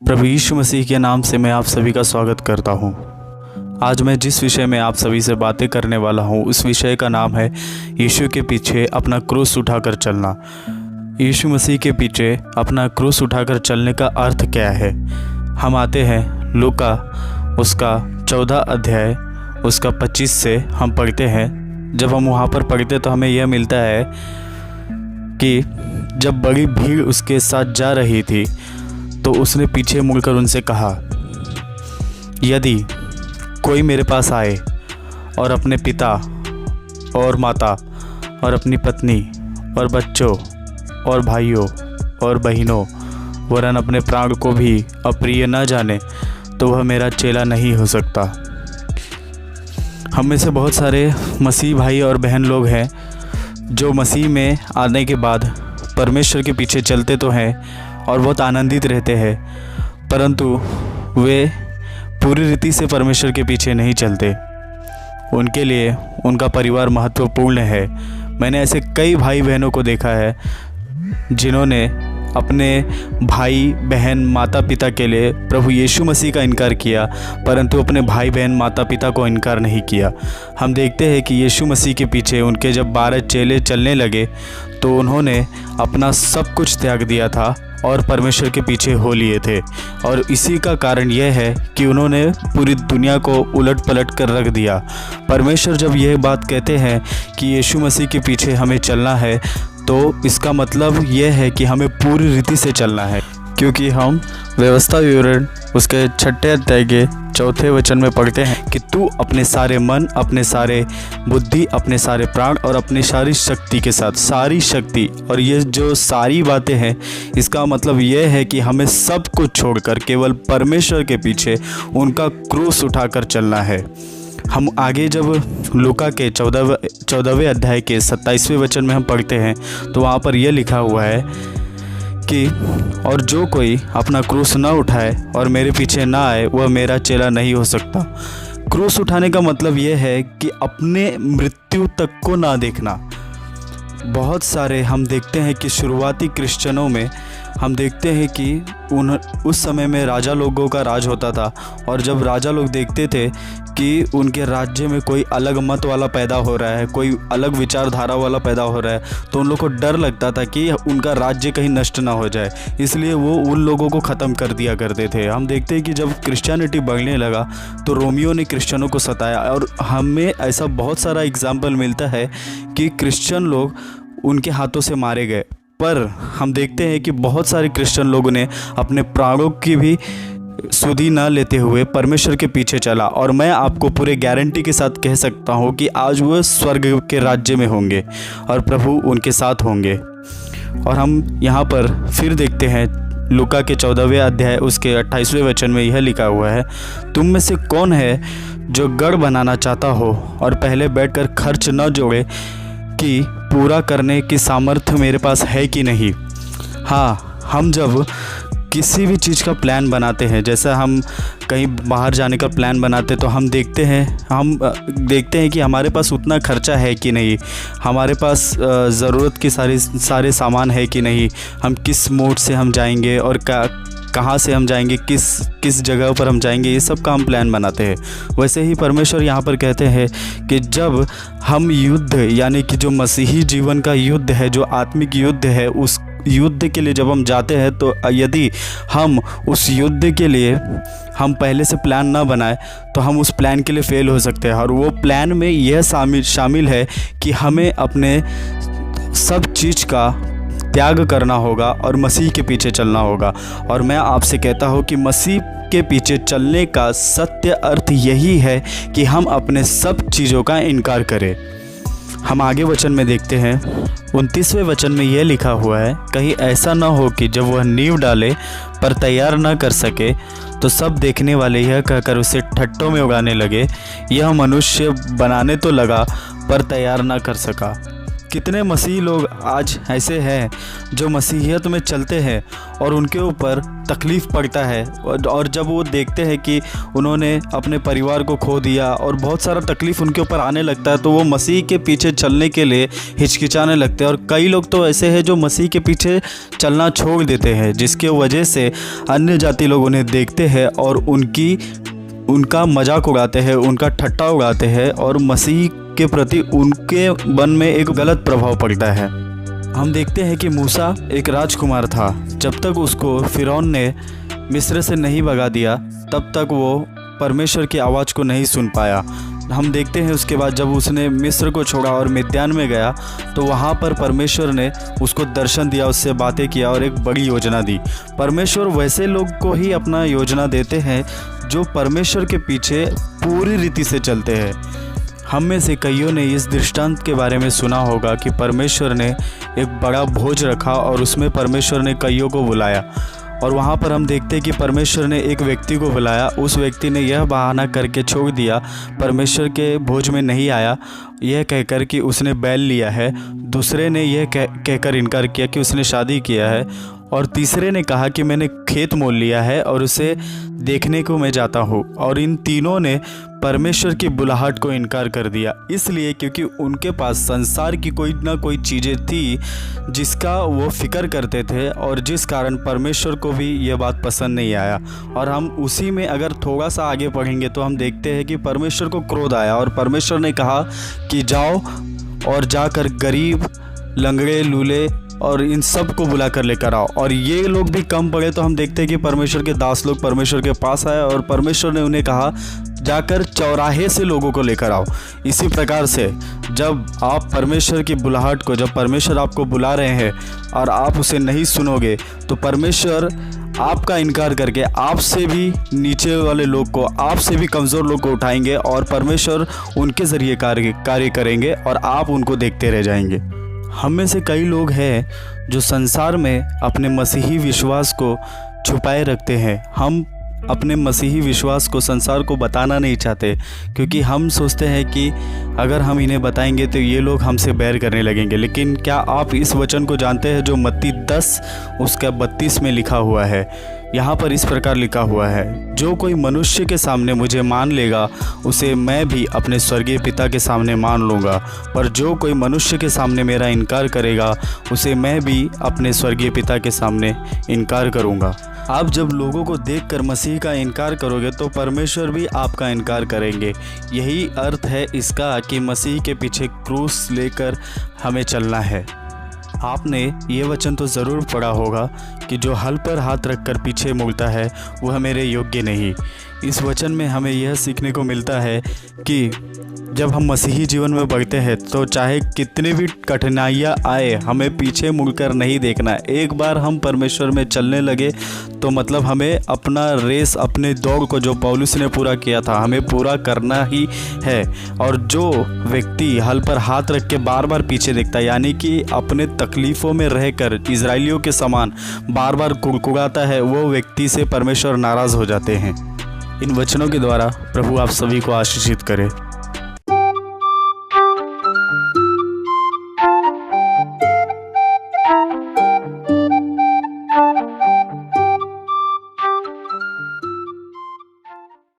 प्रभु यीशु मसीह के नाम से मैं आप सभी का स्वागत करता हूं। आज मैं जिस विषय में आप सभी से बातें करने वाला हूं उस विषय का नाम है यीशु के पीछे अपना क्रूस उठाकर चलना। यीशु मसीह के पीछे अपना क्रूस उठाकर चलने का अर्थ क्या है। हम आते हैं लूका उसका 14 अध्याय उसका 25 से हम पढ़ते हैं। जब हम वहाँ पर पढ़ते तो हमें यह मिलता है कि जब बड़ी भीड़ उसके साथ जा रही थी तो उसने पीछे मुड़कर उनसे कहा, यदि कोई मेरे पास आए और अपने पिता और माता और अपनी पत्नी और बच्चों और भाइयों और बहनों वरन अपने प्राण को भी अप्रिय न जाने तो वह मेरा चेला नहीं हो सकता। हम में से बहुत सारे मसीह भाई और बहन लोग हैं जो मसीह में आने के बाद परमेश्वर के पीछे चलते तो हैं और बहुत आनंदित रहते हैं, परंतु वे पूरी रीति से परमेश्वर के पीछे नहीं चलते। उनके लिए उनका परिवार महत्वपूर्ण है। मैंने ऐसे कई भाई बहनों को देखा है जिन्होंने अपने भाई बहन माता पिता के लिए प्रभु यीशु मसीह का इनकार किया, परंतु अपने भाई बहन माता पिता को इनकार नहीं किया। हम देखते हैं कि यीशु मसीह के पीछे उनके जब 12 चेले चलने लगे तो उन्होंने अपना सब कुछ त्याग दिया था और परमेश्वर के पीछे हो लिए थे। और इसी का कारण यह है कि उन्होंने पूरी दुनिया को उलट पलट कर रख दिया। परमेश्वर जब यह बात कहते हैं कि यीशु मसीह के पीछे हमें चलना है तो इसका मतलब यह है कि हमें पूरी रीति से चलना है, क्योंकि हम व्यवस्था विवरण उसके 6 अध्याय के 4 वचन में पढ़ते हैं कि तू अपने सारे मन, अपने सारे बुद्धि, अपने सारे प्राण और अपनी सारी शक्ति के साथ, सारी शक्ति। और ये जो सारी बातें हैं इसका मतलब यह है कि हमें सब कुछ छोड़कर केवल परमेश्वर के पीछे उनका क्रूस उठाकर चलना है। हम आगे जब लूका के 14वें अध्याय के 27वें वचन में हम पढ़ते हैं तो वहाँ पर यह लिखा हुआ है कि और जो कोई अपना क्रूस न उठाए और मेरे पीछे ना आए वह मेरा चेला नहीं हो सकता। क्रूस उठाने का मतलब यह है कि अपने मृत्यु तक को ना देखना। बहुत सारे हम देखते हैं कि शुरुआती क्रिश्चियनों में हम देखते हैं कि उस समय में राजा लोगों का राज होता था, और जब राजा लोग देखते थे कि उनके राज्य में कोई अलग मत वाला पैदा हो रहा है, कोई अलग विचारधारा वाला पैदा हो रहा है, तो उन लोगों को डर लगता था कि उनका राज्य कहीं नष्ट ना हो जाए, इसलिए वो उन लोगों को ख़त्म कर दिया करते थे। हम देखते हैं कि जब क्रिश्चियनिटी बढ़ने लगा तो रोमियो ने क्रिश्चियनों को सताया, और हमें ऐसा बहुत सारा एग्जाम्पल मिलता है कि क्रिश्चियन लोग उनके हाथों से मारे गए। पर हम देखते हैं कि बहुत सारे क्रिश्चियन लोगों ने अपने प्राणों की भी सुधि न लेते हुए परमेश्वर के पीछे चला, और मैं आपको पूरे गारंटी के साथ कह सकता हूँ कि आज वह स्वर्ग के राज्य में होंगे और प्रभु उनके साथ होंगे। और हम यहाँ पर फिर देखते हैं लूका के 14वें अध्याय उसके 28वें वचन में यह लिखा हुआ है, तुम में से कौन है जो गढ़ बनाना चाहता हो और पहले बैठकर खर्च न जोड़े कि पूरा करने की सामर्थ्य मेरे पास है कि नहीं। हाँ, हम जब किसी भी चीज़ का प्लान बनाते हैं, जैसा हम कहीं बाहर जाने का प्लान बनाते तो हम देखते हैं कि हमारे पास उतना खर्चा है कि नहीं, हमारे पास ज़रूरत की सारे सामान है कि नहीं, हम किस मोड से हम जाएंगे और कहाँ से हम जाएंगे, किस जगह पर हम जाएंगे, ये सब का हम प्लान बनाते हैं। वैसे ही परमेश्वर यहाँ पर कहते हैं कि जब हम युद्ध, यानी कि जो मसीही जीवन का युद्ध है, जो आत्मिक युद्ध है, उस युद्ध के लिए जब हम जाते हैं तो यदि हम उस युद्ध के लिए हम पहले से प्लान ना बनाए तो हम उस प्लान के लिए फ़ेल हो सकते हैं। और वो प्लान में यह शामिल है कि हमें अपने सब चीज़ का त्याग करना होगा और मसीह के पीछे चलना होगा। और मैं आपसे कहता हूँ कि मसीह के पीछे चलने का सत्य अर्थ यही है कि हम अपने सब चीज़ों का इनकार करें। हम आगे वचन में देखते हैं 29वें वचन में यह लिखा हुआ है, कहीं ऐसा न हो कि जब वह नींव डाले पर तैयार न कर सके तो सब देखने वाले यह कहकर उसे ठट्ठों में उड़ाने लगे, यह मनुष्य बनाने तो लगा पर तैयार न कर सका। कितने मसीही लोग आज ऐसे हैं जो मसीहियत में चलते हैं और उनके ऊपर तकलीफ़ पड़ता है, और जब वो देखते हैं कि उन्होंने अपने परिवार को खो दिया और बहुत सारा तकलीफ़ उनके ऊपर आने लगता है, तो वो मसीह के पीछे चलने के लिए हिचकिचाने लगते हैं। और कई लोग तो ऐसे हैं जो मसीह के पीछे चलना छोड़ देते हैं, जिसके वजह से अन्य जाति लोग उन्हें देखते हैं और उनका मजाक उड़ाते हैं, उनका ठट्टा उड़ाते हैं, और मसीह के प्रति उनके मन में एक गलत प्रभाव पड़ता है। हम देखते हैं कि मूसा एक राजकुमार था। जब तक उसको फ़िरौन ने मिस्र से नहीं भगा दिया, तब तक वो परमेश्वर की आवाज़ को नहीं सुन पाया। हम देखते हैं उसके बाद जब उसने मिस्र को छोड़ा और मिद्यान में गया, तो वहाँ पर परमेश्वर ने उसको दर्शन दिया, उससे बातें किया और एक बड़ी योजना दी। परमेश्वर वैसे लोग को ही अपना योजना देते हैं जो परमेश्वर के पीछे पूरी रीति से चलते हैं। हम में से कईयों ने इस दृष्टांत के बारे में सुना होगा कि परमेश्वर ने एक बड़ा भोज रखा और उसमें परमेश्वर ने कईयों को बुलाया, और वहाँ पर हम देखते हैं कि परमेश्वर ने एक व्यक्ति को बुलाया। उस व्यक्ति ने यह बहाना करके छोड़ दिया, परमेश्वर के भोज में नहीं आया, यह कहकर कि उसने बैल लिया है। दूसरे ने यह कहकर इनकार किया कि उसने शादी किया है, और तीसरे ने कहा कि मैंने खेत मोल लिया है और उसे देखने को मैं जाता हूँ। और इन तीनों ने परमेश्वर की बुलाहट को इनकार कर दिया, इसलिए क्योंकि उनके पास संसार की कोई ना कोई चीज़ें थी जिसका वो फिक्र करते थे, और जिस कारण परमेश्वर को भी ये बात पसंद नहीं आया। और हम उसी में अगर थोड़ा सा आगे पढ़ेंगे तो हम देखते हैं कि परमेश्वर को क्रोध आया, और परमेश्वर ने कहा कि जाओ और जाकर गरीब, लंगड़े, लूले और इन सब को बुला कर लेकर आओ। और ये लोग भी कम पड़े तो हम देखते हैं कि परमेश्वर के दास लोग परमेश्वर के पास आए, और परमेश्वर ने उन्हें कहा जाकर चौराहे से लोगों को लेकर आओ। इसी प्रकार से जब आप परमेश्वर की बुलाहट को, जब परमेश्वर आपको बुला रहे हैं और आप उसे नहीं सुनोगे, तो परमेश्वर आपका इनकार करके आपसे भी नीचे वाले लोग को, आपसे भी कमज़ोर लोग को उठाएंगे, और परमेश्वर उनके ज़रिए कार्य करेंगे और आप उनको देखते रह जाएंगे। हम में से कई लोग हैं जो संसार में अपने मसीही विश्वास को छुपाए रखते हैं। हम अपने मसीही विश्वास को संसार को बताना नहीं चाहते, क्योंकि हम सोचते हैं कि अगर हम इन्हें बताएंगे तो ये लोग हमसे बैर करने लगेंगे। लेकिन क्या आप इस वचन को जानते हैं जो मत्ती 10 उसका 32 में लिखा हुआ है? यहाँ पर इस प्रकार लिखा हुआ है, जो कोई मनुष्य के सामने मुझे मान लेगा, उसे मैं भी अपने स्वर्गीय पिता के सामने मान लूँगा, पर जो कोई मनुष्य के सामने मेरा इनकार करेगा, उसे मैं भी अपने स्वर्गीय पिता के सामने इनकार करूँगा। आप जब लोगों को देखकर मसीह का इनकार करोगे तो परमेश्वर भी आपका इनकार करेंगे। यही अर्थ है इसका कि मसीह के पीछे क्रूस लेकर हमें चलना है। आपने ये वचन तो ज़रूर पढ़ा होगा कि जो हल पर हाथ रखकर पीछे मुड़ता है वह मेरे योग्य नहीं। इस वचन में हमें यह सीखने को मिलता है कि जब हम मसीही जीवन में बढ़ते हैं तो चाहे कितनी भी कठिनाइयाँ आए, हमें पीछे मुड़कर नहीं देखना। एक बार हम परमेश्वर में चलने लगे तो मतलब हमें अपना रेस, अपने दौड़ को जो पौलुस ने पूरा किया था, हमें पूरा करना ही है। और जो व्यक्ति हल पर हाथ रख के बार बार पीछे देखता है, यानी कि अपने तकलीफ़ों में रहकर इजराइलियों के समान बार बार कुड़कुड़ाता है, वो व्यक्ति से परमेश्वर नाराज़ हो जाते हैं। इन वचनों के द्वारा प्रभु आप सभी को आशीषित करे।